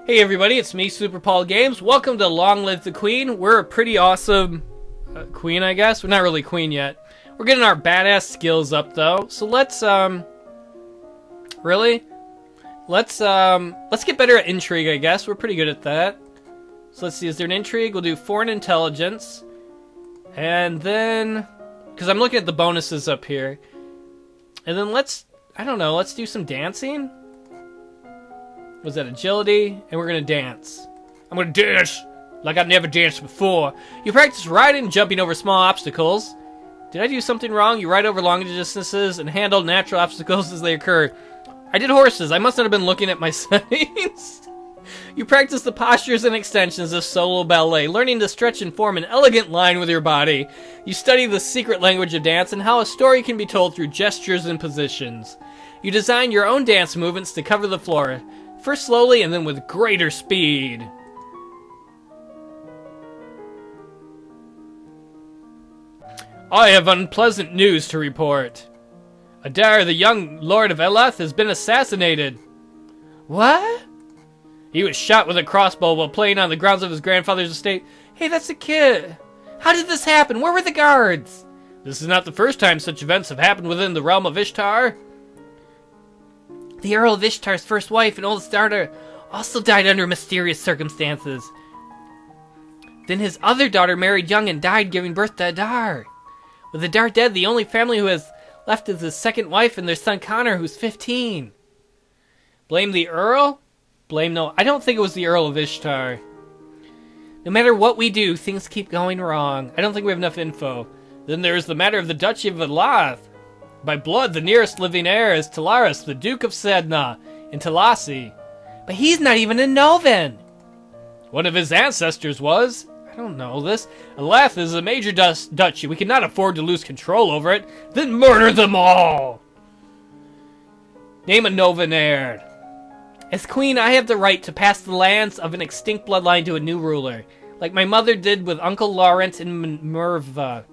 Hey everybody, it's me, SuperPaulGames. Welcome to Long Live the Queen. We're a pretty awesome queen, I guess. We're not really queen yet. We're getting our badass skills up though. So let's get better at intrigue, I guess. We're pretty good at that. So let's see, is there an intrigue? We'll do foreign intelligence. And then, because I'm looking at the bonuses up here. And then let's do some dancing. Was that agility? And we're gonna dance. I'm gonna dance like I've never danced before. You practice riding and jumping over small obstacles. Did I do something wrong? You ride over long distances and handle natural obstacles as they occur. I did horses. I must not have been looking at my settings. You practice the postures and extensions of solo ballet, learning to stretch and form an elegant line with your body. You study the secret language of dance and how a story can be told through gestures and positions. You design your own dance movements to cover the floor. First slowly, and then with greater speed. I have unpleasant news to report. Adair, the young Lord of Elath, has been assassinated. What? He was shot with a crossbow while playing on the grounds of his grandfather's estate. Hey, that's a kid. How did this happen? Where were the guards? This is not the first time such events have happened within the realm of Ishtar. The Earl of Ishtar's first wife and oldest daughter also died under mysterious circumstances. Then his other daughter married young and died giving birth to Adair. With Adair dead, the only family who has left is his second wife and their son Connor, who's 15. Blame the Earl? No, I don't think it was the Earl of Ishtar. No matter what we do, things keep going wrong. I don't think we have enough info. Then there is the matter of the Duchy of Elath. By blood, the nearest living heir is Talaris, the Duke of Sedna, in Talasi. But he's not even a Novan! One of his ancestors was. I don't know this. Elath is a major duchy. We cannot afford to lose control over it. Then murder them all! Name a Novan heir. As queen, I have the right to pass the lands of an extinct bloodline to a new ruler, like my mother did with Uncle Laurent in Merva.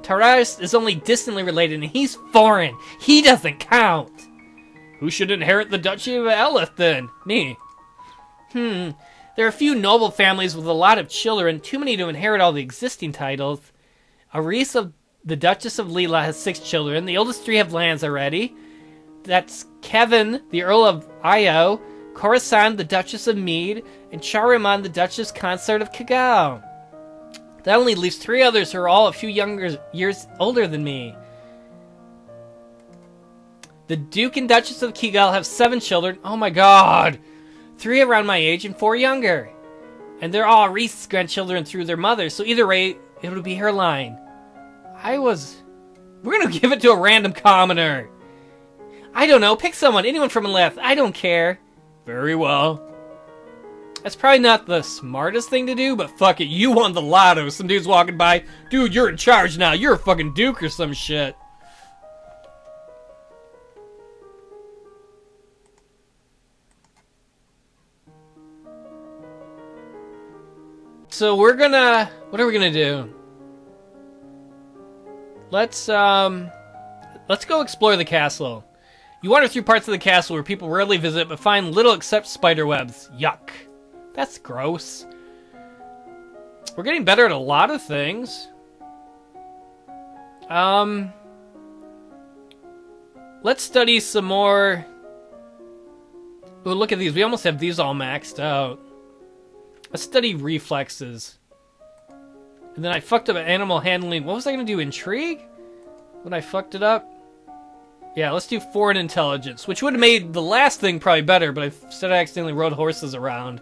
Talaris is only distantly related, and he's foreign. He doesn't count. Who should inherit the Duchy of Elath, then? Me. There are a few noble families with a lot of children, too many to inherit all the existing titles. Arisa, the Duchess of Lila, has 6 children. The oldest 3 have lands already. That's Kevin, the Earl of Io, Khorasan, the Duchess of Mead, and Chariman, the Duchess Consort of Kigal. That only leaves 3 others who are all a few years older than me. The Duke and Duchess of Kigal have 7 children. Oh my god! 3 around my age and 4 younger. And they're all Reese's grandchildren through their mother, so either way, it would be her line. We're gonna give it to a random commoner. I don't know, pick someone, anyone from Elath, I don't care. Very well. That's probably not the smartest thing to do, but fuck it, you won the lotto. Some dude's walking by, dude, you're in charge now, you're a fucking duke or some shit. So what are we gonna do? Let's go explore the castle. You wander through parts of the castle where people rarely visit but find little except spider webs. Yuck. That's gross. We're getting better at a lot of things. Let's study some more. Oh, look at these. We almost have these all maxed out. Let's study reflexes. And then I fucked up animal handling. What was I going to do? Intrigue? When I fucked it up? Yeah, let's do foreign intelligence, which would have made the last thing probably better, but instead I accidentally rode horses around.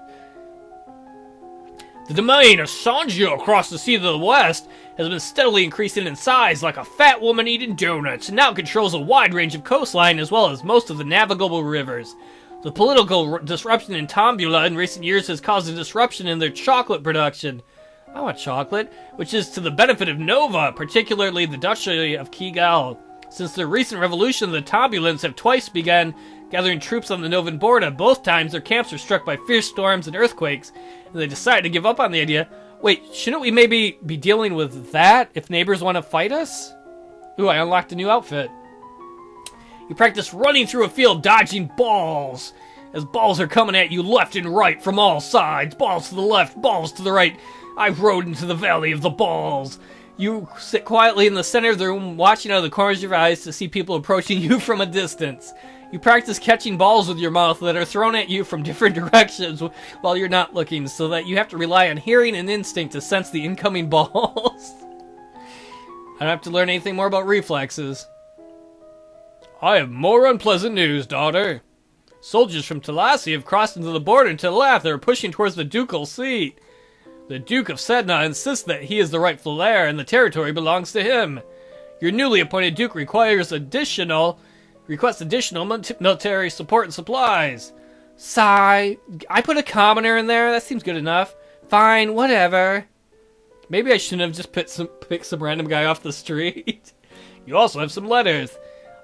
The domain of Sanjio across the sea to the west has been steadily increasing in size like a fat woman eating donuts, and now controls a wide range of coastline as well as most of the navigable rivers. The political disruption in Tambula in recent years has caused a disruption in their chocolate production. I want chocolate, which is to the benefit of Nova, particularly the Duchy of Kigal. Since the recent revolution, the Tambulans have twice begun gathering troops on the Novan border. Both times their camps were struck by fierce storms and earthquakes, and they decided to give up on the idea. Wait, shouldn't we maybe be dealing with that if neighbors want to fight us? Ooh, I unlocked a new outfit. You practice running through a field, dodging balls. as balls are coming at you left and right from all sides. Balls to the left, balls to the right. I rode into the valley of the balls. You sit quietly in the center of the room, watching out of the corners of your eyes to see people approaching you from a distance. You practice catching balls with your mouth that are thrown at you from different directions while you're not looking, so that you have to rely on hearing and instinct to sense the incoming balls. I don't have to learn anything more about reflexes. I have more unpleasant news, daughter. Soldiers from Talassi have crossed into the border to the left. They are pushing towards the ducal seat. The Duke of Sedna insists that he is the rightful heir and the territory belongs to him. Your newly appointed Duke requests additional military support and supplies. Sigh. I put a commoner in there. That seems good enough. Fine, whatever. Maybe I shouldn't have just picked some random guy off the street. You also have some letters.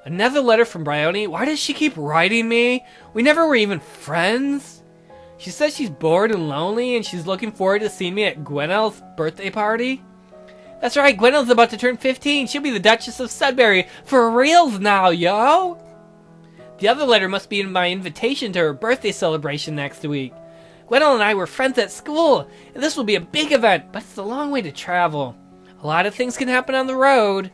Another letter from Bryony? Why does she keep writing me? We never were even friends. She says she's bored and lonely and she's looking forward to seeing me at Gwynelle's birthday party. That's right, Gwynelle's about to turn 15. She'll be the Duchess of Sudbury for reals now, yo! The other letter must be in my invitation to her birthday celebration next week. Gwynelle and I were friends at school, and this will be a big event, but it's a long way to travel. A lot of things can happen on the road.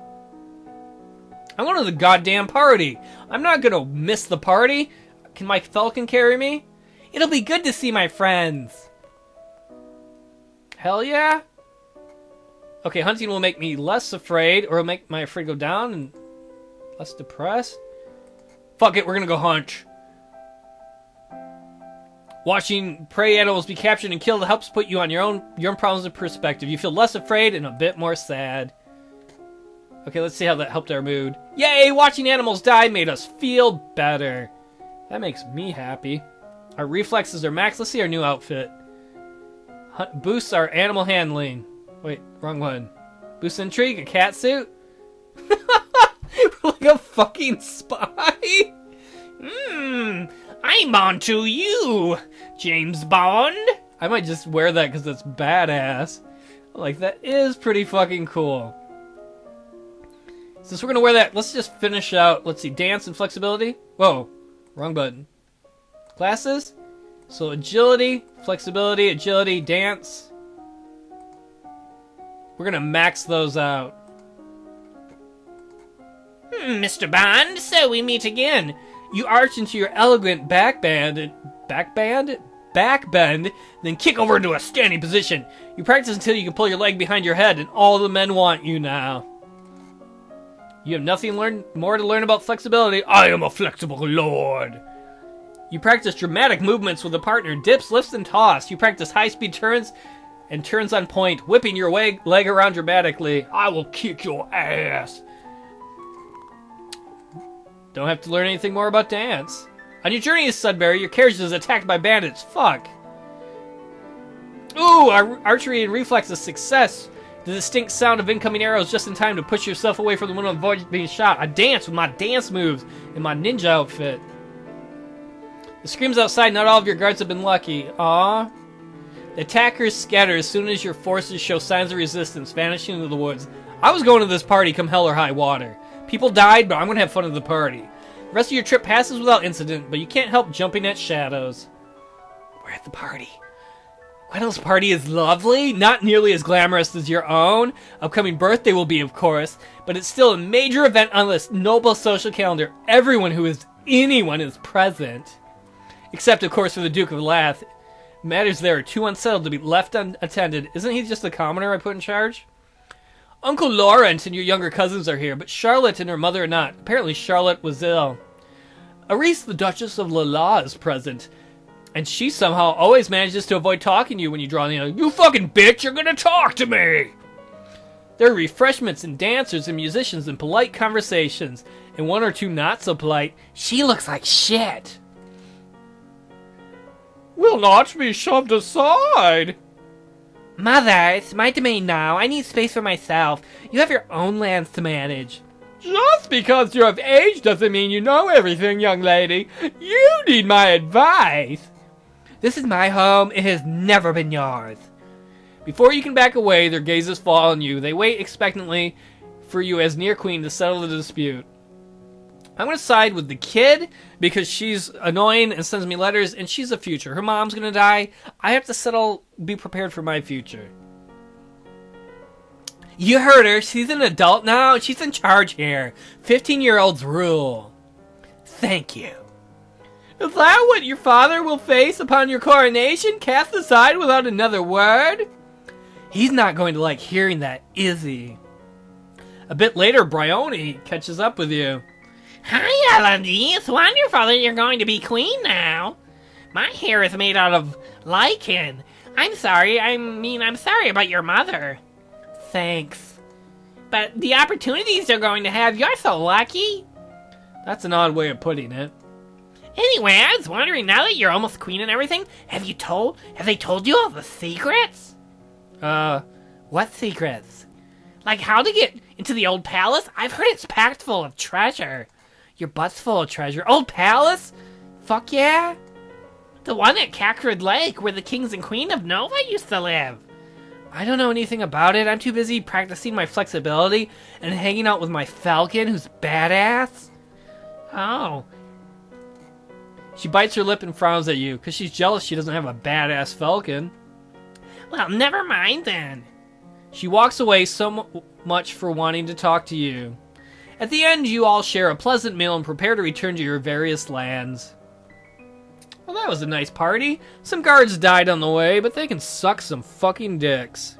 I'm going to the goddamn party. I'm not going to miss the party. Can my falcon carry me? It'll be good to see my friends. Hell yeah. Okay, hunting will make me less afraid, or make my afraid go down and less depressed. Fuck it, we're going to go hunt. Watching prey animals be captured and killed helps put you on your own problems in perspective. You feel less afraid and a bit more sad. Okay, let's see how that helped our mood. Yay! Watching animals die made us feel better. That makes me happy. Our reflexes are max. Let's see our new outfit. Boosts our animal handling. Wait, wrong one. Boosts intrigue, a cat suit? Like a fucking spy? I'm on to you, James Bond. I might just wear that because it's badass. Like, that is pretty fucking cool. Since we're gonna wear that, let's just finish out. Let's see, dance and flexibility. Whoa, wrong button. Classes. So agility, flexibility, agility, dance. We're gonna max those out. Mr. Bond, so we meet again. You arch into your elegant backbend, then kick over into a standing position. You practice until you can pull your leg behind your head, and all the men want you now. You have nothing more to learn about flexibility. I am a flexible lord. You practice dramatic movements with a partner. Dips, lifts, and toss. You practice high-speed turns and turns on point, whipping your leg around dramatically. I will kick your ass. Don't have to learn anything more about dance. On your journey to Sudbury, your carriage is attacked by bandits. Fuck. Ooh, archery and reflexes success. The distinct sound of incoming arrows just in time to push yourself away from the window and avoid being shot. I dance with my dance moves in my ninja outfit. The screams outside, not all of your guards have been lucky. Aww. The attackers scatter as soon as your forces show signs of resistance, vanishing into the woods. I was going to this party come hell or high water. People died, but I'm going to have fun at the party. The rest of your trip passes without incident, but you can't help jumping at shadows. We're at the party. Gwynelle's party is lovely, not nearly as glamorous as your own. Upcoming birthday will be, of course, but it's still a major event on this noble social calendar. Anyone is present. Except, of course, for the Duke of Lath. Matters there are too unsettled to be left unattended. Isn't he just the commoner I put in charge? Uncle Laurent and your younger cousins are here, but Charlotte and her mother are not. Apparently Charlotte was ill. Aris, the Duchess of Lala, is present. And she somehow always manages to avoid talking to you when you draw near. You fucking bitch, you're gonna talk to me! There are refreshments and dancers and musicians and polite conversations. And one or two not so polite. She looks like shit. Will not be shoved aside. Mother, it's my domain now. I need space for myself. You have your own lands to manage. Just because you're of age doesn't mean you know everything, young lady. You need my advice. This is my home. It has never been yours. Before you can back away, their gazes fall on you. They wait expectantly for you as near queen to settle the dispute. I'm going to side with the kid because she's annoying and sends me letters, and she's the future. Her mom's going to die. I have to be prepared for my future. You heard her. She's an adult now. She's in charge here. 15-year-olds rule. Thank you. Is that what your father will face upon your coronation? Cast aside without another word? He's not going to like hearing that, is he? A bit later, Bryony catches up with you. Hi, Elodie. It's wonderful that you're going to be queen now. My hair is made out of lichen. I'm sorry about your mother. Thanks. But the opportunities they're going to have, you're so lucky. That's an odd way of putting it. Anyway, I was wondering, now that you're almost queen and everything, have they told you all the secrets? What secrets? Like how to get into the old palace? I've heard it's packed full of treasure. Your butt's full of treasure. Old palace? Fuck yeah. The one at Cacrid Lake, where the kings and queen of Nova used to live. I don't know anything about it. I'm too busy practicing my flexibility and hanging out with my falcon, who's badass. Oh. She bites her lip and frowns at you, because she's jealous she doesn't have a badass falcon. Well, never mind then. She walks away, so much for wanting to talk to you. At the end, you all share a pleasant meal and prepare to return to your various lands. Well, that was a nice party. Some guards died on the way, but they can suck some fucking dicks.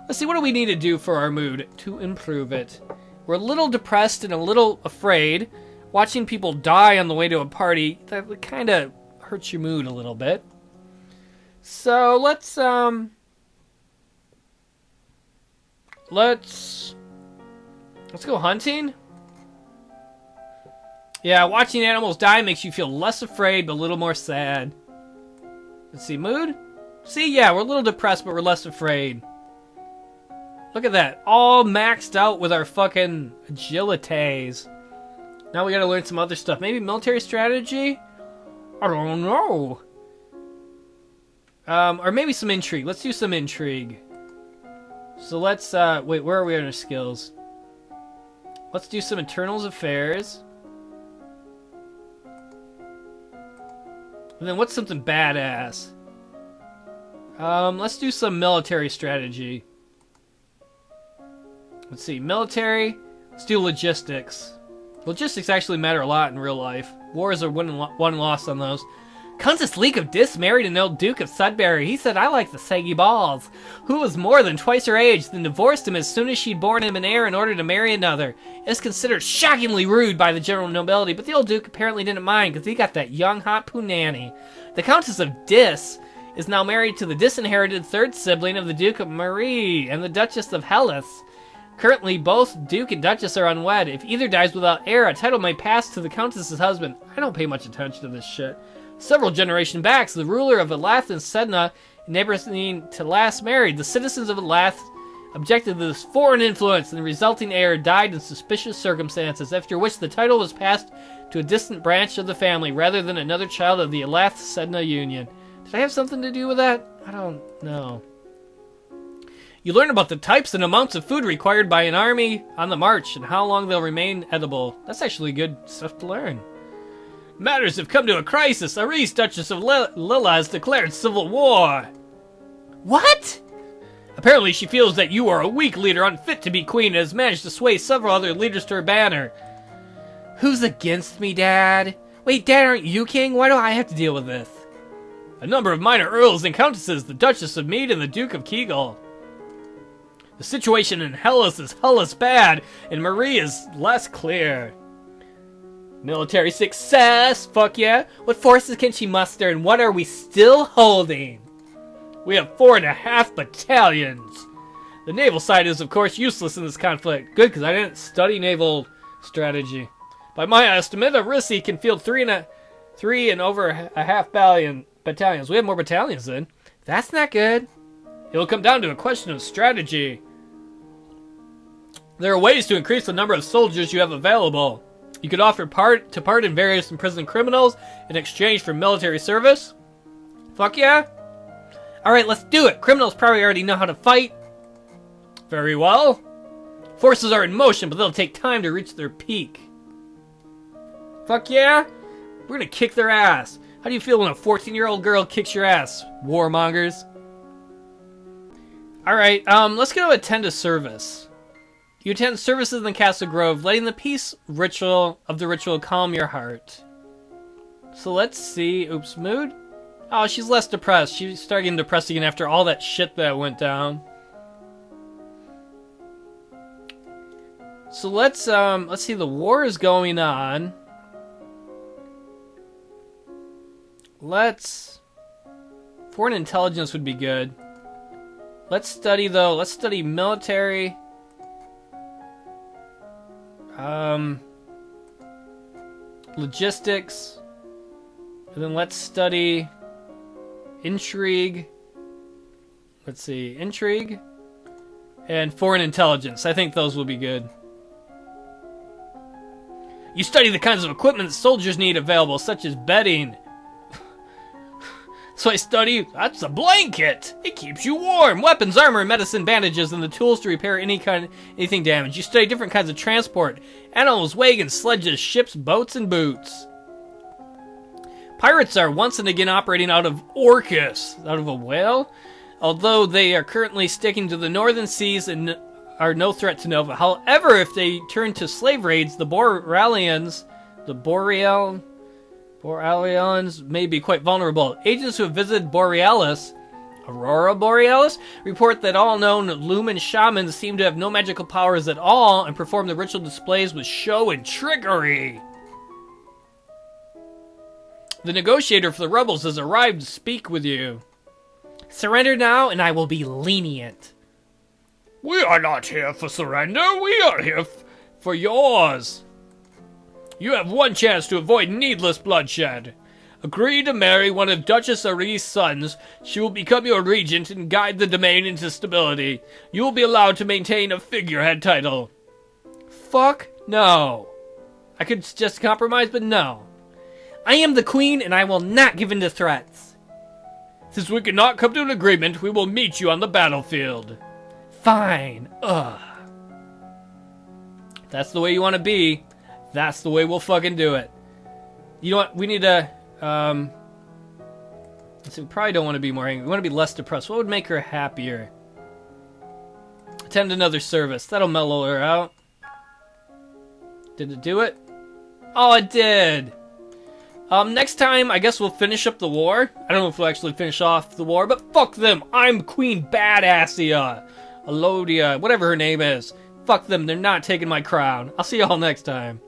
Let's see, what do we need to do for our mood to improve it? We're a little depressed and a little afraid. Watching people die on the way to a party, that kind of hurts your mood a little bit. So, let's go hunting. Yeah, watching animals die makes you feel less afraid, but a little more sad. Let's see, mood? See, yeah, we're a little depressed, but we're less afraid. Look at that. All maxed out with our fucking agilities. Now we gotta learn some other stuff. Maybe military strategy? I don't know. Or maybe some intrigue. Let's do some intrigue. So let's, wait, where are we on our skills? Let's do some internals affairs. And then what's something badass? Let's do some military strategy. Let's see, military. Let's do logistics. Logistics actually matter a lot in real life. Wars are won and lost on those. Countess Leek of Dis married an old Duke of Sudbury. He said, I like the saggy balls. Who was more than twice her age, then divorced him as soon as she'd borne him an heir in order to marry another. It's considered shockingly rude by the general nobility, but the old Duke apparently didn't mind, because he got that young, hot punani. The Countess of Dis is now married to the disinherited third sibling of the Duke of Marie and the Duchess of Hellas. Currently, both Duke and Duchess are unwed. If either dies without heir, a title may pass to the Countess's husband. I don't pay much attention to this shit. Several generations back, the ruler of Elath and Sedna, neighboring to last married. The citizens of Elath objected to this foreign influence, and the resulting heir died in suspicious circumstances, after which the title was passed to a distant branch of the family, rather than another child of the Elath-Sedna union. Did I have something to do with that? I don't know. You learn about the types and amounts of food required by an army on the march, and how long they'll remain edible. That's actually good stuff to learn. Matters have come to a crisis. Aris, Duchess of Lilla, has declared civil war. What? Apparently she feels that you are a weak leader unfit to be queen and has managed to sway several other leaders to her banner. Who's against me, Dad? Wait, Dad, aren't you king? Why do I have to deal with this? A number of minor earls and countesses, the Duchess of Mead and the Duke of Kegel. The situation in Hellas is hellish bad, and Marie is less clear. Military success! Fuck yeah! What forces can she muster, and what are we still holding? We have 4.5 battalions! The naval side is, of course, useless in this conflict. Good, because I didn't study naval strategy. By my estimate, Arisi can field 3 and over a half battalions. We have more battalions then. That's not good. It will come down to a question of strategy. There are ways to increase the number of soldiers you have available. You could offer to pardon various imprisoned criminals in exchange for military service. Fuck yeah. Alright, let's do it. Criminals probably already know how to fight. Very well. Forces are in motion, but they'll take time to reach their peak. Fuck yeah! We're gonna kick their ass. How do you feel when a 14-year-old girl kicks your ass, warmongers? Alright, let's go attend a service. You attend services in the Castle Grove, letting the peace ritual of the ritual calm your heart. So let's see. Oops, mood? Oh, she's less depressed. She's starting getting depressed again after all that shit that went down. So let's see, the war is going on. Foreign intelligence would be good. Let's study, though. Let's study military. Logistics. And then let's study intrigue. Let's see, intrigue. And foreign intelligence. I think those will be good. You study the kinds of equipment that soldiers need available, such as bedding. So I study, that's a blanket. It keeps you warm. Weapons, armor, medicine, bandages, and the tools to repair anything damaged. You study different kinds of transport. Animals, wagons, sledges, ships, boats, and boots. Pirates are once and again operating out of Orcus. Out of a whale? Although they are currently sticking to the northern seas and are no threat to Nova. However, if they turn to slave raids, the Borealians may be quite vulnerable. Agents who have visited Aurora Borealis, report that all known Lumen shamans seem to have no magical powers at all and perform the ritual displays with show and trickery. The negotiator for the rebels has arrived to speak with you. Surrender now, and I will be lenient. We are not here for surrender. We are here for yours. You have one chance to avoid needless bloodshed. Agree to marry one of Duchess Ari's sons. She will become your regent and guide the domain into stability. You will be allowed to maintain a figurehead title. Fuck no. I could just compromise, but no. I am the queen, and I will not give in to threats. Since we cannot come to an agreement, we will meet you on the battlefield. Fine. Ugh. If that's the way you want to be, that's the way we'll fucking do it. You know what? We need to, so we probably don't want to be more angry. We want to be less depressed. What would make her happier? Attend another service. That'll mellow her out. Did it do it? Oh, it did! Next time, I guess we'll finish up the war. I don't know if we'll actually finish off the war, but fuck them! I'm Queen Badassia! Alodia, whatever her name is. Fuck them, they're not taking my crown. I'll see y'all next time.